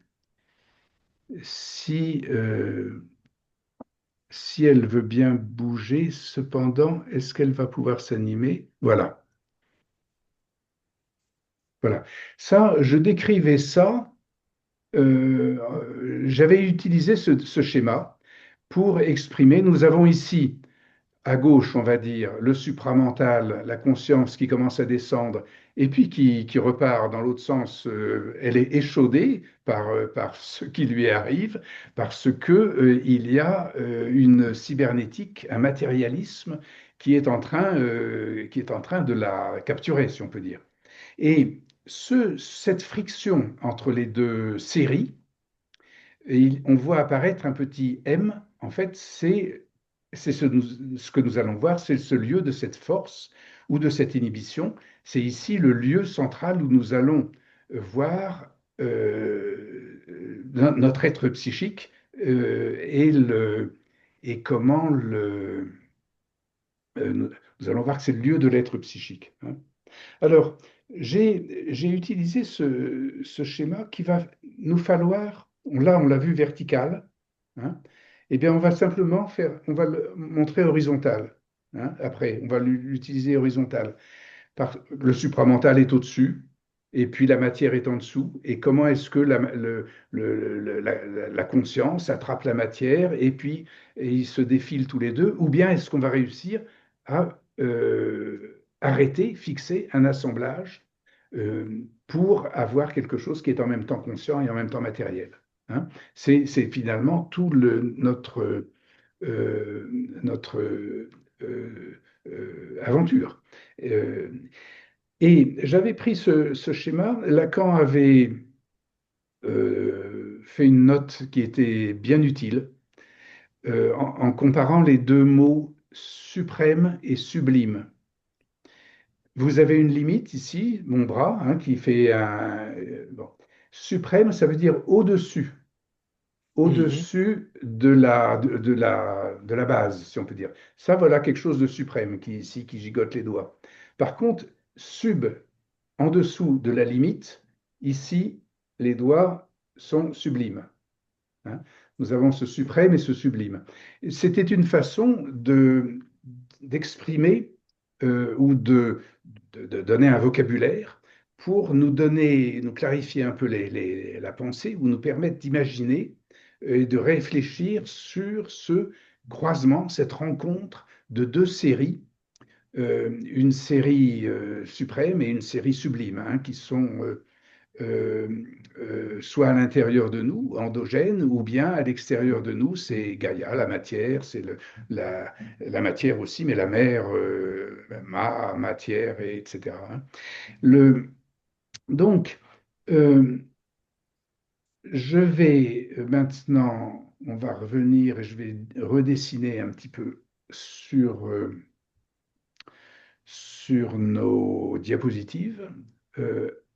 Speaker 1: si elle veut bien bouger. Cependant, est-ce qu'elle va pouvoir s'animer? Voilà. Voilà. Ça, je décrivais ça. J'avais utilisé ce schéma pour exprimer. Nous avons ici à gauche, on va dire, le supramental, la conscience qui commence à descendre, et puis qui repart dans l'autre sens, elle est échaudée par ce qui lui arrive, parce que, il y a une cybernétique, un matérialisme qui est en train de la capturer, si on peut dire. Et cette friction entre les deux séries, et on voit apparaître un petit M. En fait, c'est ce que nous allons voir, c'est ce lieu de cette force ou de cette inhibition. C'est ici le lieu central où nous allons voir notre être psychique et comment nous allons voir que c'est le lieu de l'être psychique, hein. Alors, j'ai utilisé ce schéma qui va nous falloir, là on l'a vu vertical, hein, eh bien on va simplement on va le montrer horizontal, hein, après, on va l'utiliser horizontal. Le supramental est au-dessus, et puis la matière est en dessous, et comment est-ce que la conscience attrape la matière, et ils se défilent tous les deux, ou bien est-ce qu'on va réussir à arrêter, fixer un assemblage pour avoir quelque chose qui est en même temps conscient et en même temps matériel, hein. C'est finalement tout euh, notre aventure. Euh, et j'avais pris ce schéma. Lacan avait fait une note qui était bien utile en comparant les deux mots suprême et sublime. Vous avez une limite ici, mon bras, hein, qui fait un... bon. Suprême, ça veut dire au-dessus,
Speaker 3: Mhm.
Speaker 1: au-dessus de la base, si on peut dire. Ça, voilà quelque chose de suprême qui ici, qui gigote les doigts. Par contre, sub, en dessous de la limite, ici, les doigts sont sublimes, hein. Nous avons ce suprême et ce sublime. C'était une façon d'exprimer ou de donner un vocabulaire pour nous clarifier un peu la pensée ou nous permettre d'imaginer et de réfléchir sur ce croisement, cette rencontre de deux séries, une série suprême et une série sublime, hein, qui sont euh, soit à l'intérieur de nous, endogène, ou bien à l'extérieur de nous, c'est Gaïa, la matière, la matière aussi, mais la mer, matière, etc., hein. Le, donc, euh, je vais maintenant, on va revenir et je vais redessiner un petit peu sur nos diapositives,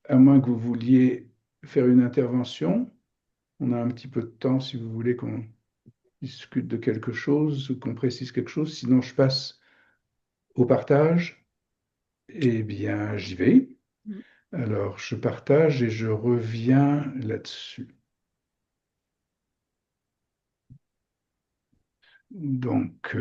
Speaker 1: à moins que vous vouliez faire une intervention. On a un petit peu de temps si vous voulez qu'on discute de quelque chose, qu'on précise quelque chose. Sinon, je passe au partage. Eh bien, j'y vais.
Speaker 2: Mm.
Speaker 1: Alors, je partage et je reviens là-dessus. Donc,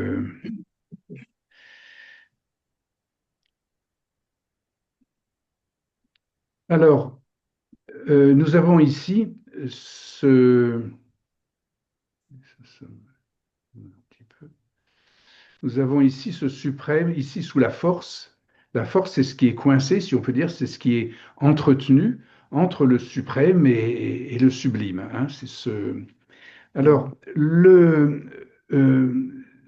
Speaker 1: alors, nous avons ici ce... un petit peu. Nous avons ici ce suprême, ici sous la force. La force, c'est ce qui est coincé, si on peut dire, c'est ce qui est entretenu entre le suprême et le sublime, hein. Alors,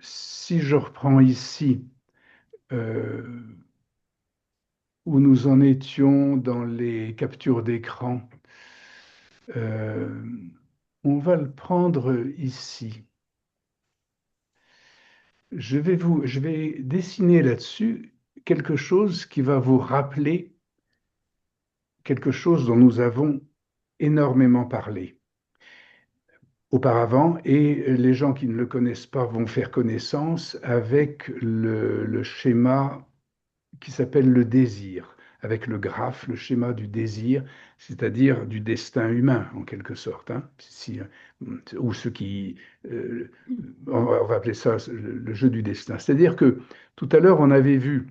Speaker 1: si je reprends ici euh, où nous en étions dans les captures d'écran, euh, on va le prendre ici. Je vais dessiner là-dessus quelque chose qui va vous rappeler quelque chose dont nous avons énormément parlé auparavant, et les gens qui ne le connaissent pas vont faire connaissance avec le schéma qui s'appelle le désir, avec le graphe, le schéma du désir, c'est-à-dire du destin humain en quelque sorte, hein. Ou ce qui, on va appeler ça le jeu du destin. C'est-à-dire que tout à l'heure on avait vu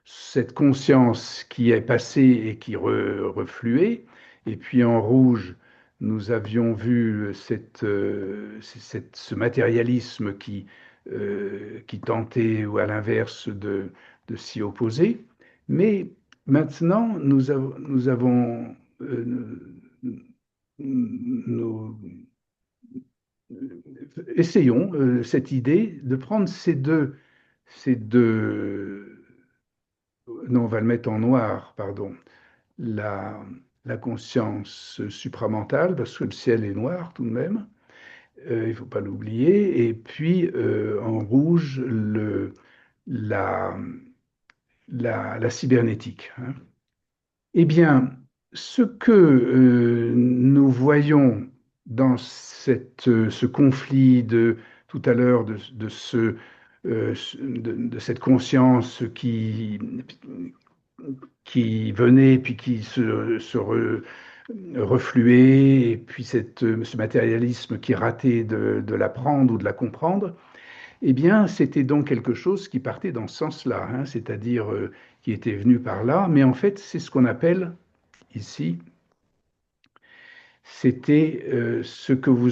Speaker 1: cette conscience qui est passée et qui refluait. Et puis en rouge, nous avions vu ce matérialisme qui qui tentaient, ou à l'inverse, de s'y opposer. Mais maintenant, nous avons nous, essayons cette idée de prendre ces deux, non, on va le mettre en noir, pardon, la, la conscience supramentale, parce que le ciel est noir tout de même, il ne faut pas l'oublier, et puis en rouge, la, la cybernétique, hein. Eh bien, ce que nous voyons dans ce conflit de tout à l'heure, de cette conscience qui venait puis qui refluait, et puis ce matérialisme qui ratait de l'apprendre ou de la comprendre, eh bien, c'était donc quelque chose qui partait dans ce sens-là, hein, c'est-à-dire qui était venu par là, mais en fait, c'est ce qu'on appelle ici, c'était ce que vous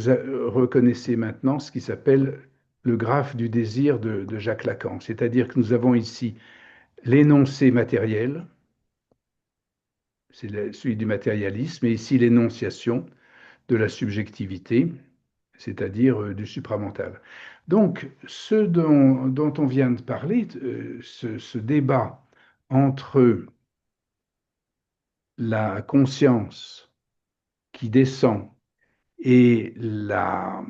Speaker 1: reconnaissez maintenant, ce qui s'appelle le graphe du désir de Jacques Lacan. C'est-à-dire que nous avons ici l'énoncé matériel, c'est celui du matérialisme, et ici l'énonciation de la subjectivité, c'est-à-dire du supramental. Donc, ce dont on vient de parler, ce débat entre la conscience qui descend et la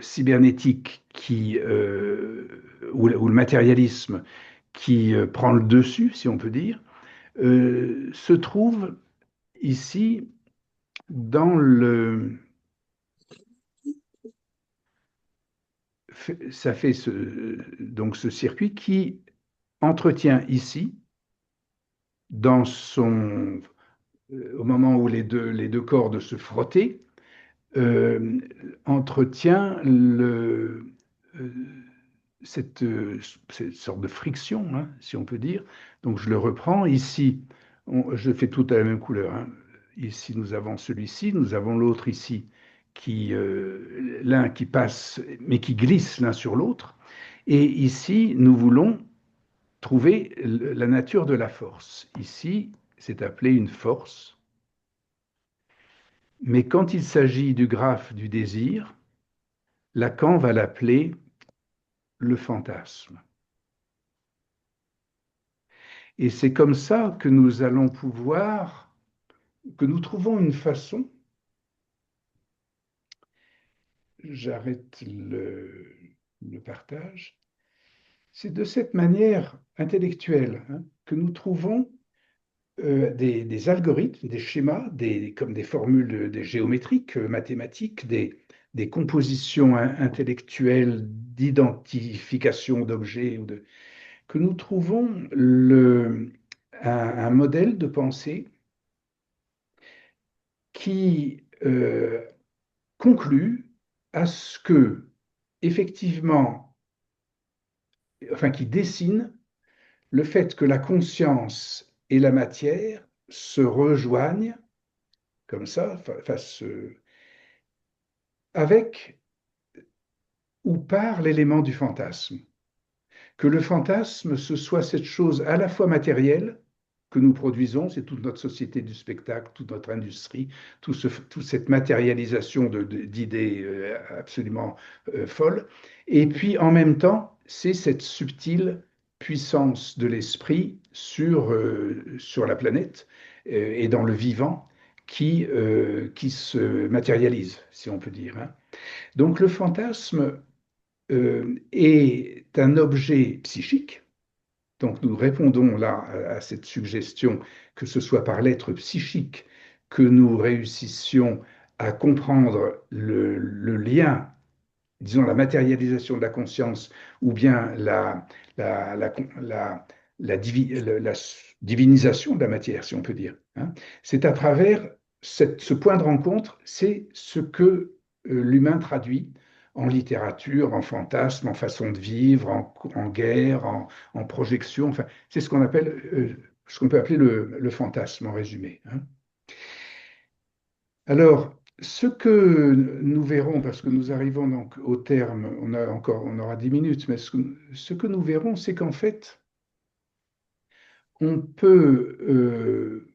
Speaker 1: cybernétique ou le matérialisme qui prend le dessus, si on peut dire, se trouve ici dans ça fait donc ce circuit qui entretient ici, au moment où les deux cordes se frottaient, euh, entretient euh, cette sorte de friction, hein, si on peut dire. Donc je le reprends. Ici, je fais tout à la même couleur, hein. Ici, nous avons celui-ci, nous avons l'autre ici, l'un qui passe, mais qui glisse l'un sur l'autre. Et ici, nous voulons trouver la nature de la force. Ici, c'est appelé une force. Mais quand il s'agit du graphe du désir, Lacan va l'appeler le fantasme. Et c'est comme ça que nous allons pouvoir, que nous trouvons une façon, j'arrête le partage, c'est de cette manière intellectuelle, hein, que nous trouvons des algorithmes, des schémas, comme des formules des géométriques, mathématiques, des compositions intellectuelles d'identification d'objets, que nous trouvons un modèle de pensée qui conclut à ce que, effectivement, enfin, qui dessine le fait que la conscience et la matière se rejoignent comme ça, avec ou par l'élément du fantasme. Que le fantasme, ce soit cette chose à la fois matérielle que nous produisons, c'est toute notre société du spectacle, toute notre industrie, toute cette matérialisation d'idées absolument folles, et puis en même temps, c'est cette subtile puissance de l'esprit sur la planète et dans le vivant qui se matérialise, si on peut dire, hein. Donc le fantasme est un objet psychique. Donc nous répondons là à cette suggestion que ce soit par l'être psychique que nous réussissions à comprendre le lien, disons la matérialisation de la conscience ou bien la, la, la, la divinisation de la matière, si on peut dire, hein. C'est à travers ce point de rencontre, c'est ce que l'humain traduit en littérature, en fantasme, en façon de vivre, en guerre, en projection. Enfin, c'est ce qu'on peut appeler le fantasme en résumé, hein. Alors, Ce que nous verrons, parce que nous arrivons donc au terme, on aura 10 minutes, mais ce que nous verrons, c'est qu'en fait, on peut,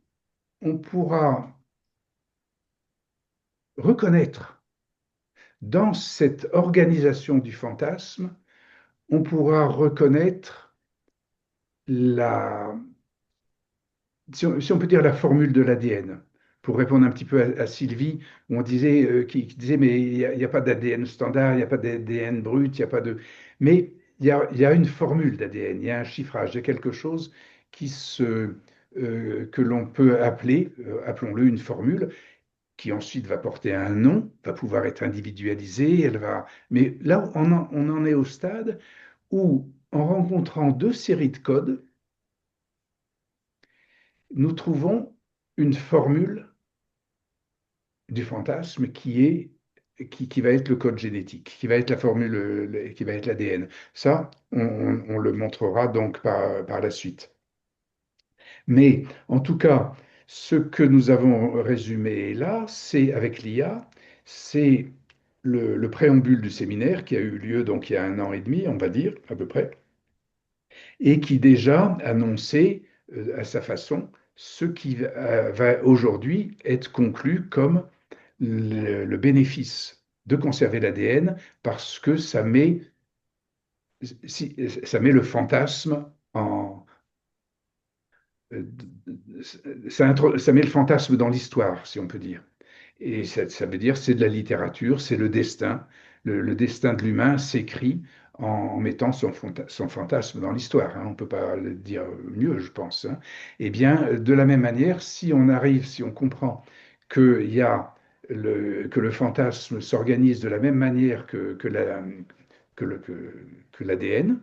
Speaker 1: on pourra reconnaître dans cette organisation du fantasme, on pourra reconnaître la, si on peut dire la formule de l'ADN, pour répondre un petit peu à Sylvie, où on disait, qui disait, mais il n'y a pas d'ADN standard, il n'y a pas d'ADN brut, il n'y a pas de... Mais il y a une formule d'ADN, il y a un chiffrage, il y a quelque chose que l'on peut appeler, appelons-le une formule, qui ensuite va porter un nom, va pouvoir être individualisée, elle va... Mais là, on en est au stade où, en rencontrant deux séries de codes, nous trouvons une formule du fantasme qui va être le code génétique, qui va être la formule, qui va être l'ADN. Ça, on le montrera donc par la suite. Mais en tout cas, ce que nous avons résumé là, c'est avec l'IA, c'est le préambule du séminaire qui a eu lieu donc il y a 1 an et demi, on va dire, à peu près, et qui déjà annonçait à sa façon ce qui va aujourd'hui être conclu comme le bénéfice de conserver l'ADN parce que ça met le fantasme en... ça met le fantasme dans l'histoire, si on peut dire. Et ça veut dire c'est de la littérature, c'est le destin. Le destin de l'humain s'écrit en mettant son fantasme dans l'histoire, hein. On ne peut pas le dire mieux, je pense, hein. Eh bien, de la même manière, si on arrive, si on comprend qu'il y a que le fantasme s'organise de la même manière que l'ADN,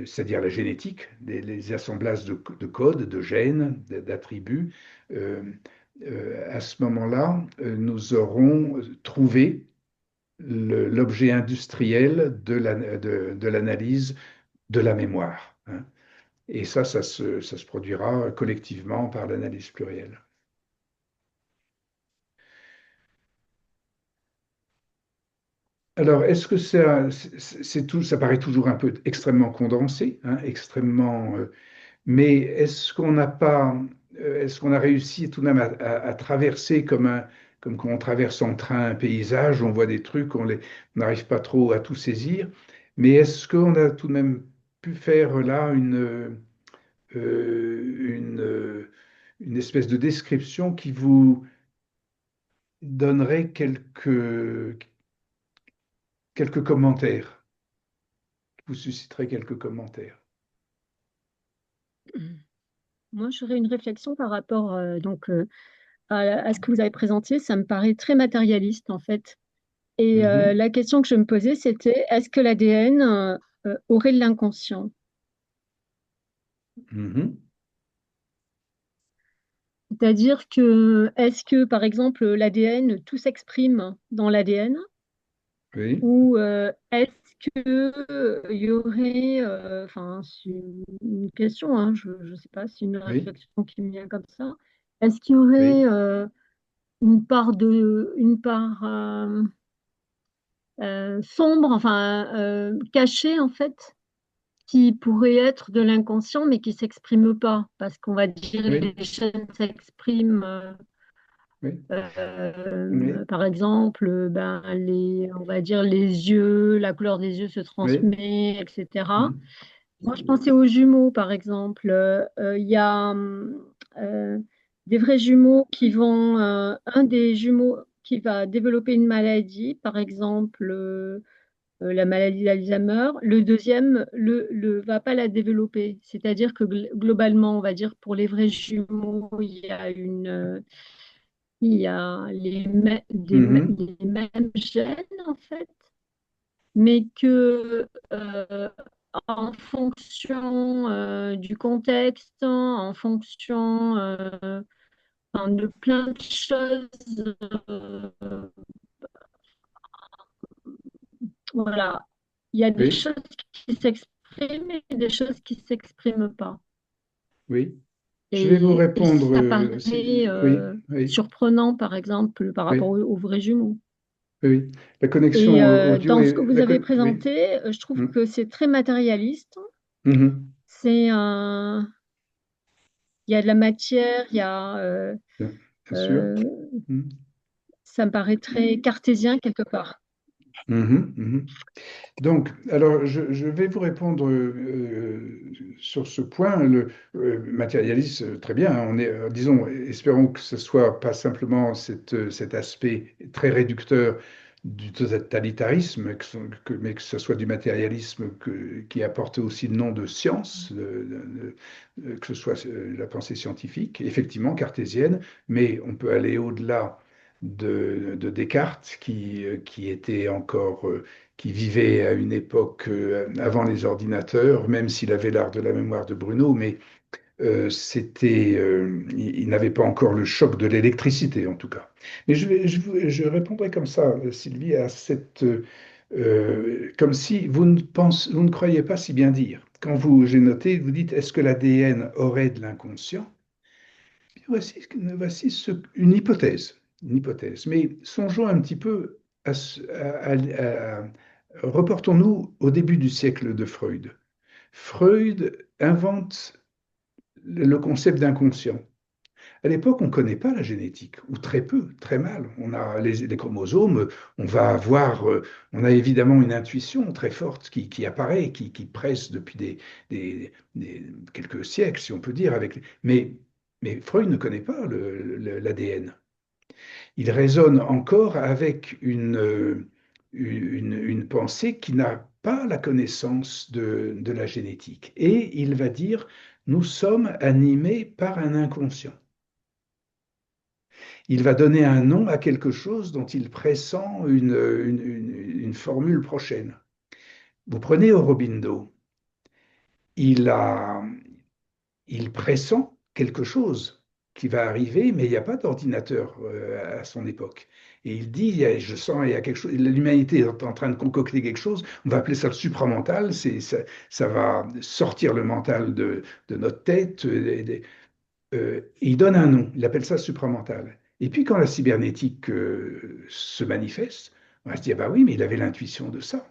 Speaker 1: c'est-à-dire la génétique, les assemblages de codes, de gènes, d'attributs, euh, à ce moment-là, nous aurons trouvé l'objet industriel de l'analyse de la mémoire, hein. Et ça se produira collectivement par l'analyse plurielle. Alors, est-ce que c'est tout, ça paraît toujours un peu extrêmement condensé, hein, extrêmement mais est-ce qu'on a réussi tout de même à traverser comme quand on traverse en train un paysage, on voit des trucs, on n'arrive pas trop à tout saisir, mais est-ce qu'on a tout de même pu faire là une espèce de description qui vous donnerait quelques commentaires, qui vous susciterait quelques commentaires?
Speaker 2: Moi, j'aurais une réflexion par rapport à ce que vous avez présenté. Ça me paraît très matérialiste, en fait. Et
Speaker 1: Mhm,
Speaker 2: la question que je me posais, c'était est-ce que l'ADN aurait de l'inconscient?
Speaker 1: mhm,
Speaker 2: C'est-à-dire que, est-ce que, par exemple, l'ADN, tout s'exprime dans l'ADN?
Speaker 1: oui,
Speaker 2: Ou est-ce que il y aurait, enfin, c'est une question, hein, je ne sais pas, c'est une
Speaker 1: oui,
Speaker 2: réflexion qui me vient comme ça. Est-ce qu'il y aurait
Speaker 1: oui,
Speaker 2: une part sombre, enfin cachée en fait, qui pourrait être de l'inconscient, mais qui s'exprime pas, parce qu'on va dire
Speaker 1: oui,
Speaker 2: les chaînes s'expriment.
Speaker 1: oui, oui.
Speaker 2: Par exemple, ben, on va dire les yeux, la couleur des yeux se
Speaker 1: Oui.
Speaker 2: transmet, etc.
Speaker 1: Mhm.
Speaker 2: Moi, je pensais aux jumeaux, par exemple. Il y a euh, des vrais jumeaux un des jumeaux qui va développer une maladie, par exemple la maladie d'Alzheimer. Le deuxième va pas la développer. C'est-à-dire que globalement, on va dire pour les vrais jumeaux, il y a
Speaker 1: Mhm.
Speaker 2: les mêmes gènes, en fait, mais que en fonction du contexte, en fonction enfin, de plein de choses, euh, voilà, il y a des
Speaker 1: Oui,
Speaker 2: choses qui s'expriment et des choses qui ne s'expriment pas.
Speaker 1: oui, Je vais vous
Speaker 2: Et
Speaker 1: répondre.
Speaker 2: ça paraît
Speaker 1: Oui, oui,
Speaker 2: surprenant, par exemple, par rapport
Speaker 1: oui,
Speaker 2: aux vrais jumeaux.
Speaker 1: oui. La connexion
Speaker 2: Et
Speaker 1: audio
Speaker 2: dans ce
Speaker 1: et
Speaker 2: que vous avez
Speaker 1: oui.
Speaker 2: présenté, je trouve
Speaker 1: Mhm.
Speaker 2: que c'est très matérialiste.
Speaker 1: Mhm.
Speaker 2: C'est un, il y a de la matière, il y a,
Speaker 1: Bien sûr.
Speaker 2: euh,
Speaker 1: Mhm.
Speaker 2: ça me paraît très cartésien quelque part.
Speaker 1: Mhm. Mhm. Donc, alors, je vais vous répondre sur ce point. Le matérialiste, très bien, hein, disons, espérons que ce soit pas simplement cet aspect très réducteur du totalitarisme, mais que ce soit du matérialisme qui apporte aussi le nom de science, que ce soit la pensée scientifique, effectivement cartésienne, mais on peut aller au-delà de Descartes, qui était encore qui vivait à une époque avant les ordinateurs, même s'il avait l'art de la mémoire de Bruno, mais il n'avait pas encore le choc de l'électricité, en tout cas. Mais je répondrai comme ça, Sylvie, à comme si vous ne croyez pas si bien dire. Quand j'ai noté, vous dites, est-ce que l'ADN aurait de l'inconscient? Une hypothèse, une hypothèse. Mais songeons un petit peu reportons-nous au début du siècle de Freud. Freud invente le concept d'inconscient. À l'époque, on ne connaît pas la génétique, ou très peu, très mal. On a les chromosomes, on va avoir, on a évidemment une intuition très forte qui apparaît, qui presse depuis quelques siècles, si on peut dire, mais Freud ne connaît pas l'ADN. Il raisonne encore avec une pensée qui n'a pas la connaissance de la génétique. Et il va dire, nous sommes animés par un inconscient. Il va donner un nom à quelque chose dont il pressent une formule prochaine. Vous prenez Aurobindo, il a, il pressent quelque chose qui va arriver, mais il n'y a pas d'ordinateur à son époque. Et il dit, je sens, il y a quelque chose, l'humanité est en train de concocter quelque chose, on va appeler ça le supramental, ça va sortir le mental de notre tête, et il donne un nom, il appelle ça supramental. Et puis quand la cybernétique se manifeste, on va se dire, bah oui, mais il avait l'intuition de ça.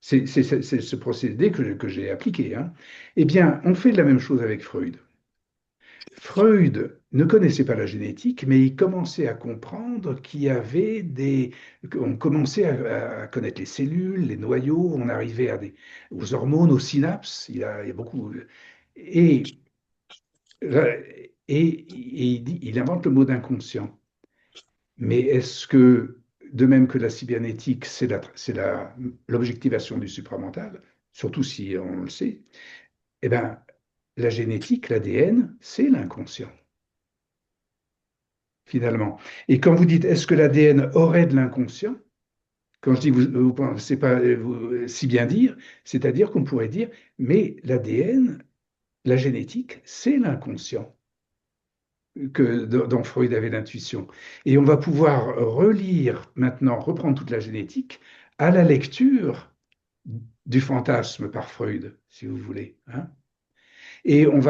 Speaker 1: C'est ce procédé que j'ai appliqué, hein. Eh bien, on fait la même chose avec Freud. Freud ne connaissait pas la génétique, mais il commençait à comprendre qu'il y avait On commençait à connaître les cellules, les noyaux, on arrivait aux hormones, aux synapses. Il y a beaucoup. Et, il invente le mot d'inconscient. Mais est-ce que, de même que la cybernétique, l'objectivation du supramental, surtout si on le sait, eh bien, la génétique, l'ADN, c'est l'inconscient, finalement. Et quand vous dites, est-ce que l'ADN aurait de l'inconscient? Quand je dis, vous pensez pas si bien dire, c'est-à-dire qu'on pourrait dire, mais l'ADN, la génétique, c'est l'inconscient dont Freud avait l'intuition. Et on va pouvoir relire maintenant, reprendre toute la génétique à la lecture du fantasme par Freud, si vous voulez, hein. Et on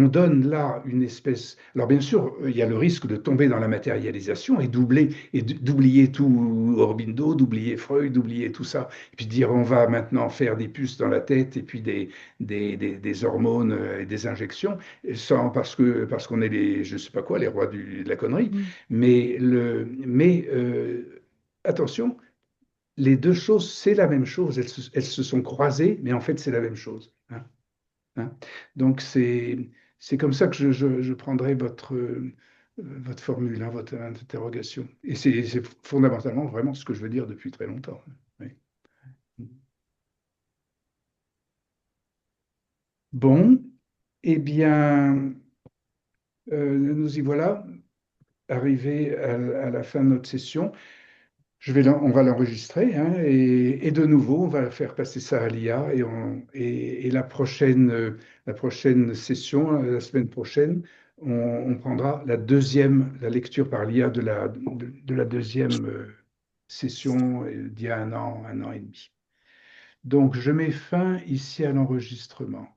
Speaker 1: donne là une espèce. Alors bien sûr, il y a le risque de tomber dans la matérialisation et d'oublier tout Orbindo, d'oublier Freud, d'oublier tout ça, et puis de dire on va maintenant faire des puces dans la tête et puis des hormones et des injections, parce qu'on est je sais pas quoi, les rois de la connerie.
Speaker 2: Mm.
Speaker 1: Mais attention, les deux choses, c'est la même chose. Elles se sont croisées, mais en fait, c'est la même chose, hein. Hein. Donc c'est comme ça que je prendrai votre formule, hein, votre interrogation. Et c'est fondamentalement vraiment ce que je veux dire depuis très longtemps. Oui. Bon, eh bien, nous y voilà, arrivés à la fin de notre session. On va l'enregistrer, hein, et de nouveau, on va faire passer ça à l'IA et la prochaine session, la semaine prochaine, on prendra la lecture par l'IA de la deuxième session d'il y a un an et demi. Donc, je mets fin ici à l'enregistrement.